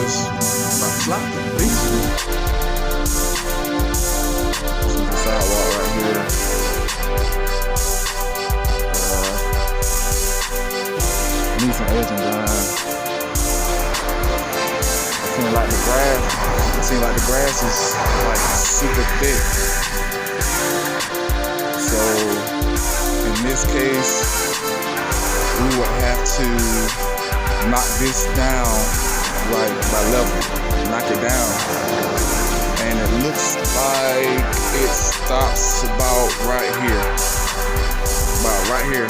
just about to slide. Peace. The sidewalk right here. Need some edging done. It seems like the grass is like super thick. So in this case, we would have to knock this down like by level, knock it down. And it looks like it stops about right here. About right here.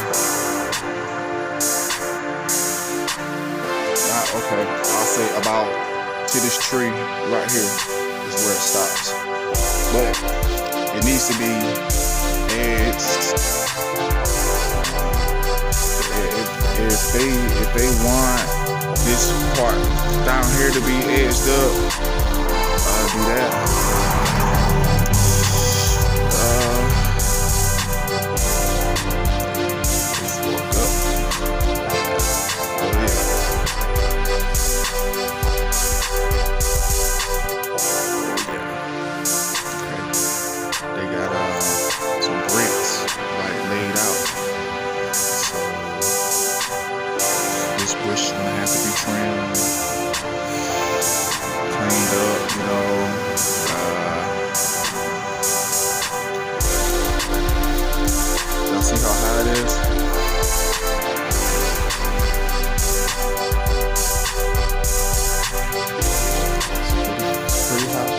Okay, I'll say about to this tree right here is where it stops. But it needs to be edged. If they want this part down here to be edged up, I'll do that. Let's walk up. Oh yeah. They got some bricks like laid out. So this bush gonna have to be trimmed, cleaned up, you know. Y'all see how high it is? It's pretty high.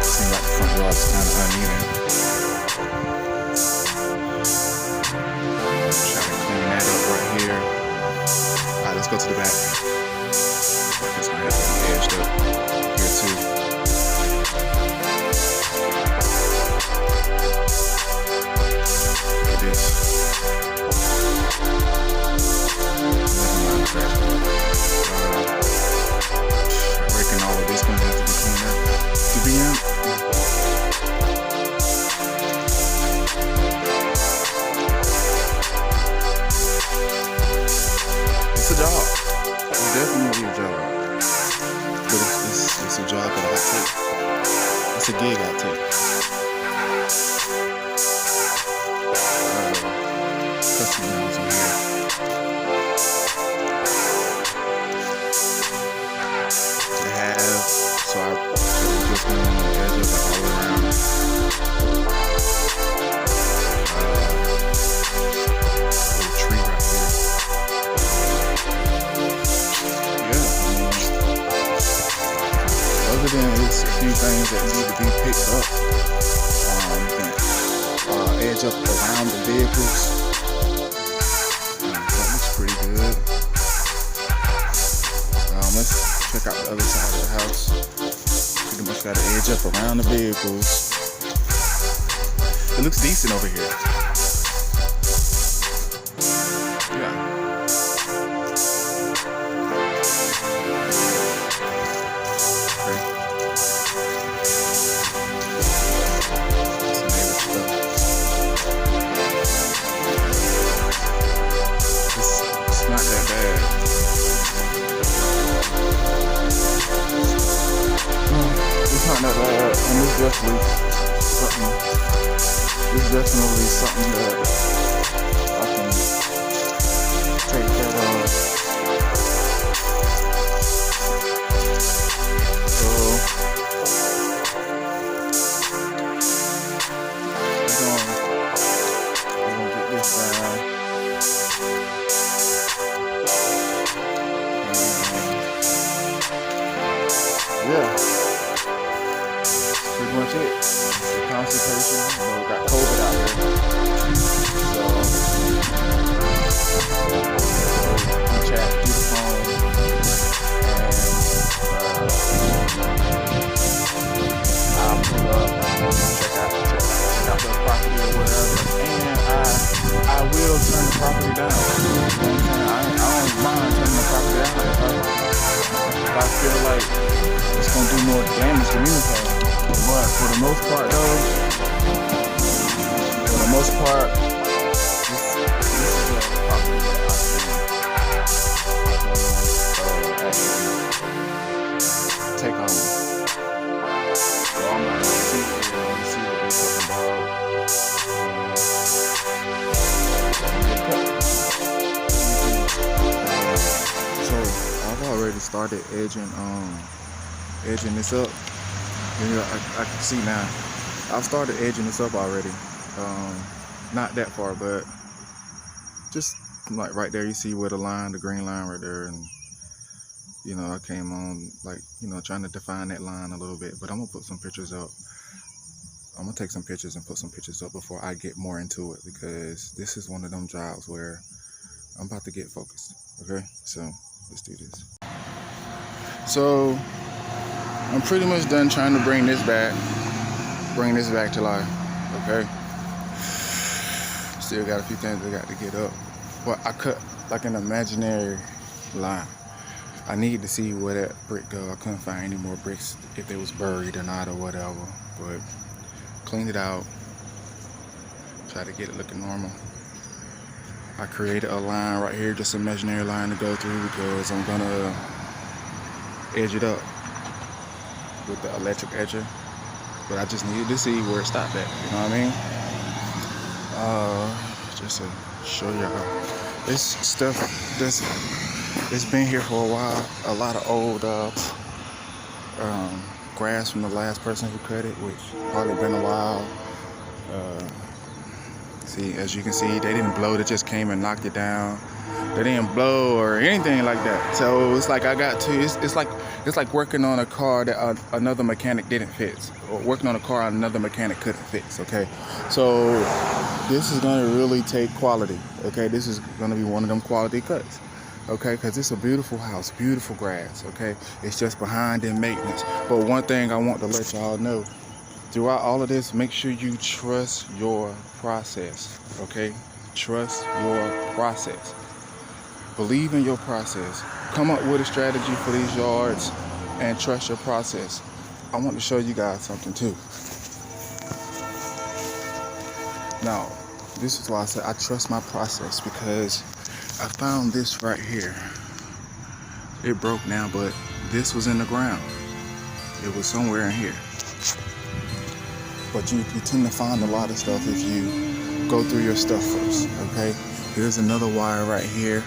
Seems like the front yard's kind of uneven. Try to clean that up right here. Alright, let's go to the back. This might have to be edged up here too. Like this. I reckon all of this gonna have to be cleaned up. To be in. It's a job. It's definitely a job. But it's a job that I take. It's a gig I take. Customer knows I'm here. To have, so we're just going on the edge of it all around. Little tree right here. Yeah, other than it's a few things that need to be picked up. You can edge up around the vehicles. That looks pretty good. Let's check out the other side of the house. Pretty much got to edge up around the vehicles. It looks decent over here. Yeah. Okay. Some neighbor stuff. It's not that bad. It's not that bad, and it's definitely something that I can take care of. So we're gonna get this done. Yeah. Pretty much it. It's a consultation. You know, we got COVID out here. So more damage than anything. But for the most part, though, this is a property that I can take on. So I'm gonna see what they're talking about. So I've already started edging this up. I can see now. I've started edging this up already. Not that far, but just like right there, you see where the green line right there, and you know, I came on like, you know, trying to define that line a little bit. But I'm gonna put some pictures up. I'm gonna take some pictures and put some pictures up before I get more into it, because this is one of them jobs where I'm about to get focused. Okay, so let's do this. So I'm pretty much done trying to bring this back to life. Okay, still got a few things I got to get up, but I cut like an imaginary line. I need to see where that brick go. I couldn't find any more bricks, if they was buried or not or whatever, but cleaned it out, try to get it looking normal. I created a line right here, just an imaginary line to go through, because I'm gonna edge it up with the electric edger, but I just needed to see where it stopped at, you know what I mean? Just to show y'all, this stuff it's been here for a while. A lot of old grass from the last person who cut it, which probably been a while. See, as you can see, they didn't blow, they just came and knocked it down. They didn't blow or anything like that. So it's like it's like working on a car that another mechanic didn't fix, or working on a car another mechanic couldn't fix. Okay, so this is gonna really take quality. Okay, this is gonna be one of them quality cuts. Okay, because it's a beautiful house, beautiful grass. Okay, it's just behind in maintenance. But one thing I want to let y'all know, throughout all of this, make sure you trust your process. Okay, trust your process. Believe in your process. Come up with a strategy for these yards and trust your process. I want to show you guys something too. Now, this is why I said I trust my process, because I found this right here. It broke now, but this was in the ground. It was somewhere in here. But you tend to find a lot of stuff if you go through your stuff first. Okay, here's another wire right here.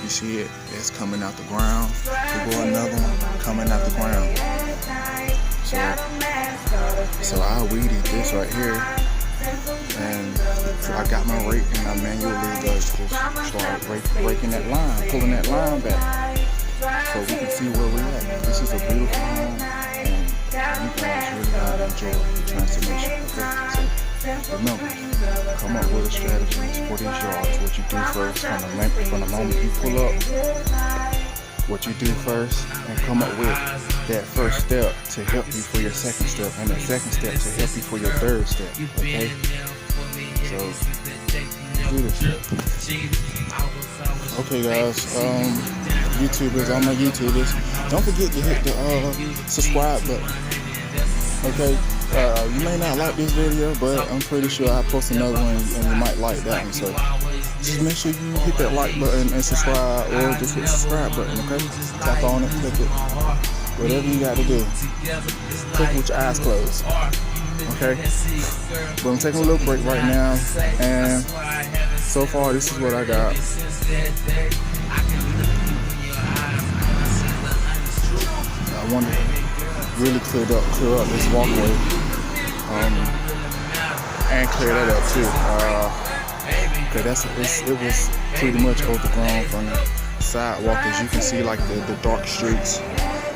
You see it? It's coming out the ground. Here go another one coming out the ground. So I weeded this right here, and I got my rake and I manually just start raking that line, pulling that line back, so we can see where we're at. This is a beautiful home, and you guys really gotta enjoy the transformation. Okay, so remember, come up with a strategy for these yards. What you do first, from the moment you pull up, what you do first, and come up with that first step to help you for your second step, and that second step to help you for your third step. Okay, so do this shit. Okay, guys, YouTubers, all my YouTubers, don't forget to hit the subscribe button. Okay, you may not like this video, but I'm pretty sure I'll post another one and you might like that one. So just make sure you hit that like button and subscribe, or just hit the subscribe button. Okay, tap on it, click it, whatever you got to do. Click with your eyes closed. Okay, but I'm taking a little break right now, and so far this is what I got. I want to really clear up this walkway, and clear that up too, because it was pretty much overgrown from the sidewalk. As you can see, like the dark streets.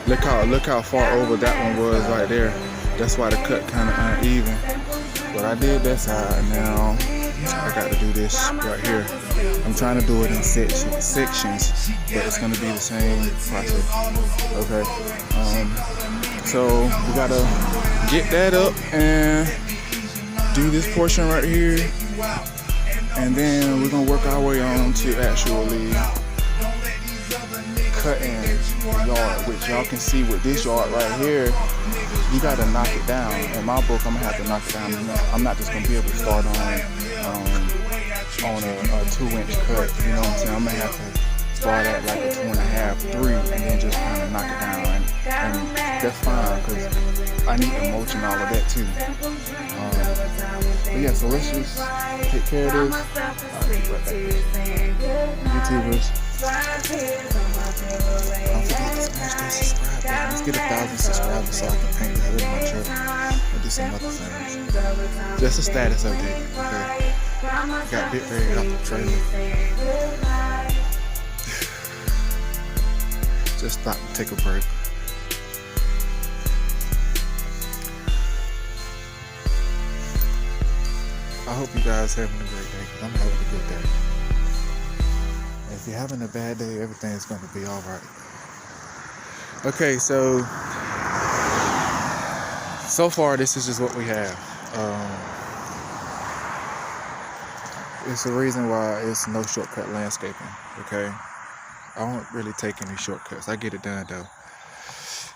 Look how far over that one was right there. That's why the cut kind of uneven. But I did that side. Now I got to do this right here. I'm trying to do it in sections, but it's gonna be the same process. Okay. So we gotta get that up and do this portion right here, and then we're gonna work our way on to actually cutting the yard, which y'all can see with this yard right here, you gotta knock it down. In my book, I'm gonna have to knock it down. I'm not just gonna be able to start on a 2-inch cut. You know what I'm saying? I'm gonna have to start at like a 2.5, 3, and then just kind of knock it down. And that's fine because I need the mulch and all of that too. But yeah, so let's just take care of this. I'll be right back. YouTubers, don't forget to smash that subscribe button. Let's get 1,000 subscribers so I can paint the hood of my truck and do some other things. Just a status update, okay? Got bit buried off the trailer. Just stop and take a break. I hope you guys having a great day, because I'm having a good day. And if you're having a bad day, everything's going to be alright. Okay, so far this is just what we have. It's the reason why it's no shortcut landscaping, okay? I don't really take any shortcuts. I get it done though.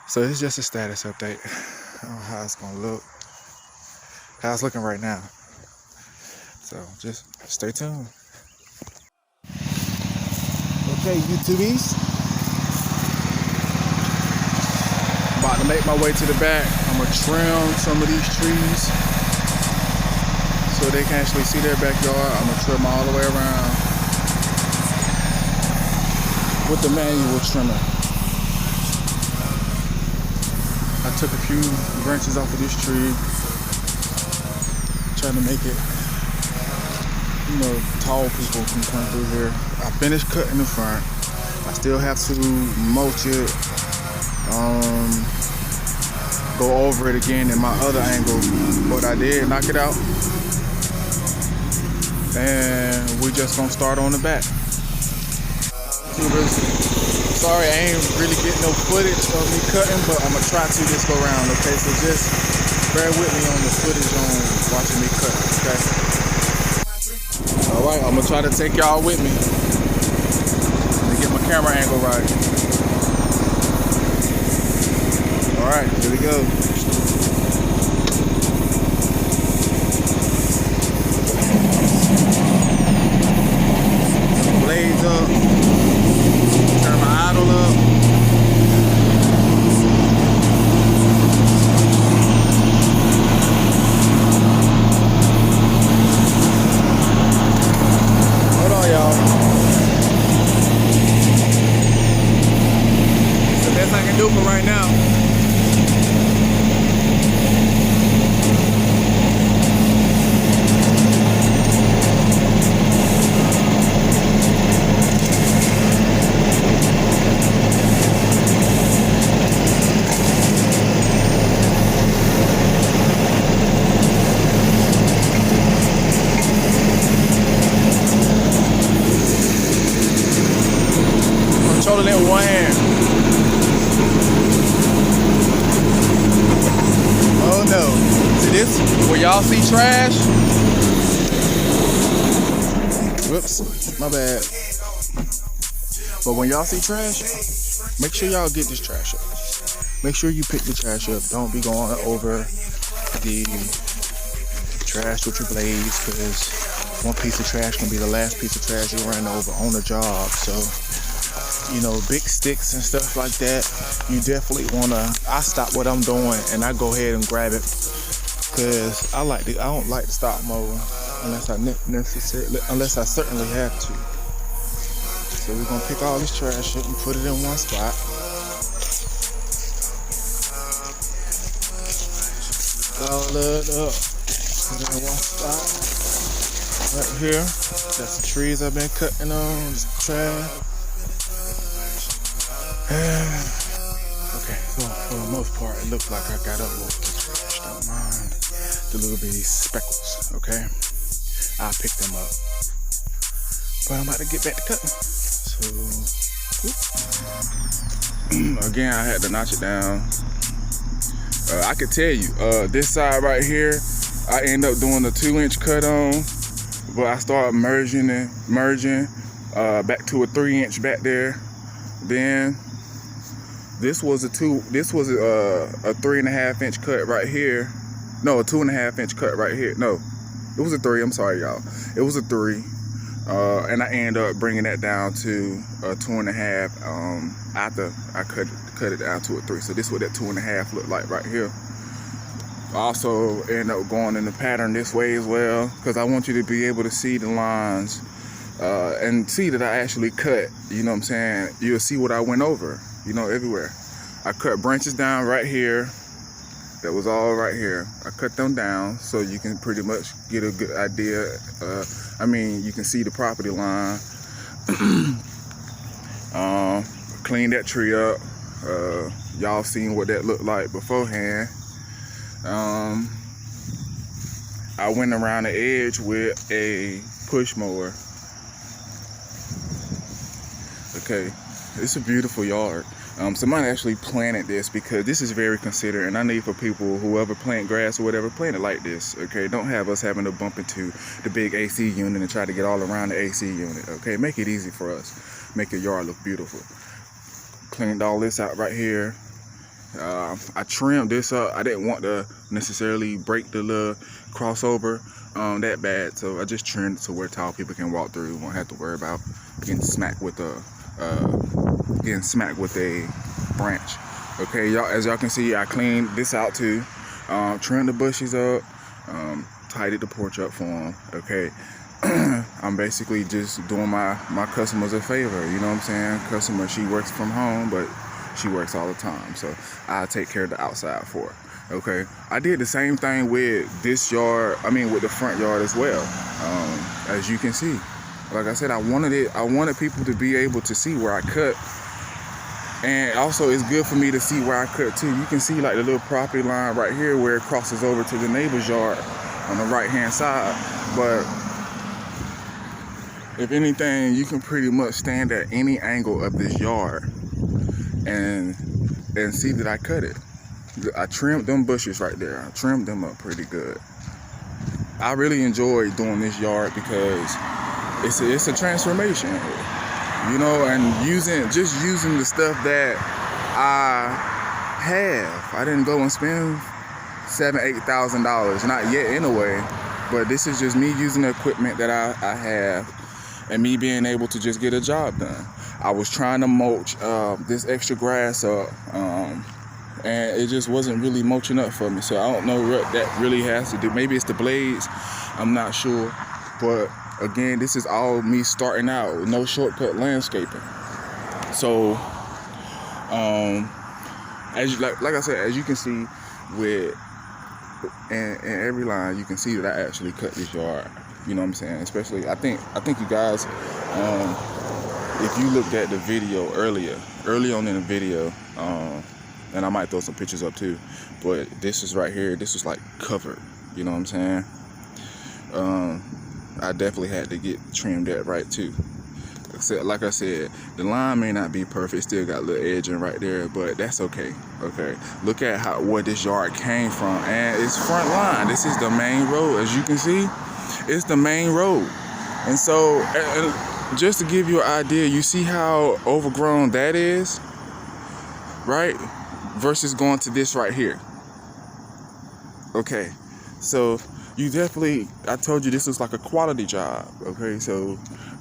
So it's just a status update on how it's gonna look. How it's looking right now. So just stay tuned. Okay, YouTubies. About to make my way to the back. I'm gonna trim some of these trees so they can actually see their backyard. I'm gonna trim all the way around with the manual trimmer. I took a few branches off of this tree, trying to make it, you know, tall people can come through here. I finished cutting the front. I still have to mulch it, go over it again in my other angle, but I did knock it out. And we're just gonna start on the back. Sorry, I ain't really getting no footage of me cutting, but I'm gonna try to this go around, okay? So just bear with me on the footage on watching me cut, okay? Alright, I'm gonna try to take y'all with me. Let me get my camera angle right. Alright, here we go. Blades up. Turn my idle up. Hold on, y'all. It's the best I can do for right now. Controlling it with one hand. Oh no. See this? Where y'all see trash? Whoops, my bad. But when y'all see trash, make sure y'all get this trash up. Make sure you pick the trash up. Don't be going over the trash with your blades, because one piece of trash can be the last piece of trash you run over on the job. So, you know, big sticks and stuff like that, you definitely wanna, I stop what I'm doing and I go ahead and grab it, because I don't like to stop mowing unless I certainly have to. So we're gonna pick all this trash up and put it in one spot. All it up, put it in one spot. Right here, that's the trees I've been cutting on, this trash. Okay, so for the most part, it looks like I got up most of the trash. Don't mind the little bitty speckles, okay? I'll pick them up. But I'm about to get back to cutting. So, again, I had to notch it down. I could tell you, this side right here, I end up doing a 2-inch cut on, but I started merging back to a 3-inch back there. Then this was a 3.5 inch cut right here. No, a 2.5 inch cut right here. No, it was a 3. I'm sorry, y'all. It was a 3. And I ended up bringing that down to a 2.5 after I cut it down to a 3. So this is what that 2.5 looked like right here. I also end up going in the pattern this way as well, because I want you to be able to see the lines and see that I actually cut. You know what I'm saying? You'll see what I went over, you know, everywhere. I cut branches down right here. That was all right here. I cut them down so you can pretty much get a good idea. I mean, you can see the property line. Clean that tree up. Y'all seen what that looked like beforehand. I went around the edge with a push mower. Okay, it's a beautiful yard. Somebody actually planted this because this is very considerate, and I need for people, whoever plant grass or whatever, plant it like this. Okay, don't have us having to bump into the big AC unit and try to get all around the AC unit. Okay, make it easy for us. Make your yard look beautiful. Cleaned all this out right here. I trimmed this up. I didn't want to necessarily break the little crossover that bad, so I just trimmed it to where tall people can walk through. Won't have to worry about getting smacked with a branch. Okay, y'all, as y'all can see, I cleaned this out too. Trimmed the bushes up, tidied the porch up for them. Okay, I'm basically just doing my customers a favor. You know what I'm saying? Customer, she works from home, but she works all the time, so I take care of the outside for her. Okay, I did the same thing with this yard. I mean, with the front yard as well. As you can see, like I said, I wanted people to be able to see where I cut, and also it's good for me to see where I cut too. You can see like the little property line right here where it crosses over to the neighbor's yard on the right hand side. But if anything, you can pretty much stand at any angle of this yard and see that I cut it. I trimmed them bushes right there. I trimmed them up pretty good. I really enjoy doing this yard because it's a transformation, you know, and just using the stuff that I have. I didn't go and spend $7,000-8,000, not yet anyway, but this is just me using the equipment that I have and me being able to just get a job done. I was trying to mulch this extra grass up, and it just wasn't really mulching up for me. So I don't know what that really has to do. Maybe it's the blades, I'm not sure. But again, this is all me starting out, no shortcut landscaping. So, like I said, as you can see with in every line, you can see that I actually cut this yard. You know what I'm saying? Especially, I think you guys, if you looked at the video early on in the video, and I might throw some pictures up too, but this is right here, this is like covered, you know what I'm saying? I definitely had to get trimmed that right too. Like I said, the line may not be perfect, still got a little edging right there, but that's okay. Okay, look at where this yard came from, and it's FrontLine. This is the main road, as you can see. It's the main road, and so just to give you an idea, you see how overgrown that is, right? Versus going to this right here. Okay, so you definitely, I told you this was like a quality job. Okay, so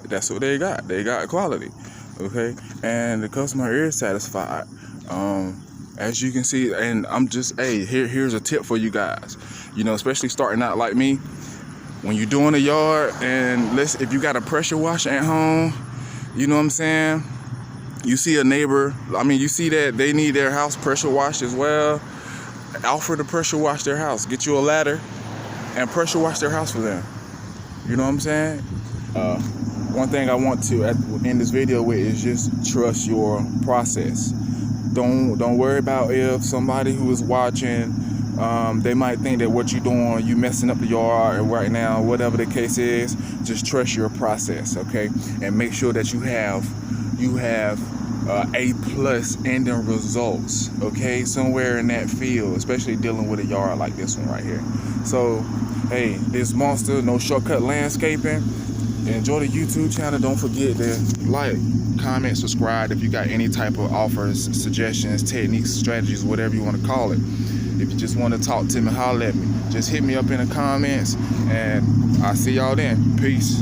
that's what they got. They got quality. Okay, and the customer is satisfied. As you can see, and I'm just, hey, here's a tip for you guys. You know, especially starting out like me. When you're doing a yard, and if you got a pressure washer at home, you know what I'm saying? You see a neighbor, I mean, you see that they need their house pressure washed as well. Offer to pressure wash their house. Get you a ladder and pressure wash their house for them. You know what I'm saying? One thing I want to end this video with is just trust your process. Don't worry about if somebody who is watching, they might think that what you're doing, you messing up the yard right now, whatever the case is. Just trust your process, okay? And make sure that you have A+ ending results, okay? Somewhere in that field, especially dealing with a yard like this one right here. So, hey, this monster, no shortcut landscaping. enjoy the YouTube channel. Don't forget to like, comment, subscribe if you got any type of offers, suggestions, techniques, strategies, whatever you want to call it. If you just want to talk to me, holler at me. Just hit me up in the comments, and I'll see y'all then. Peace.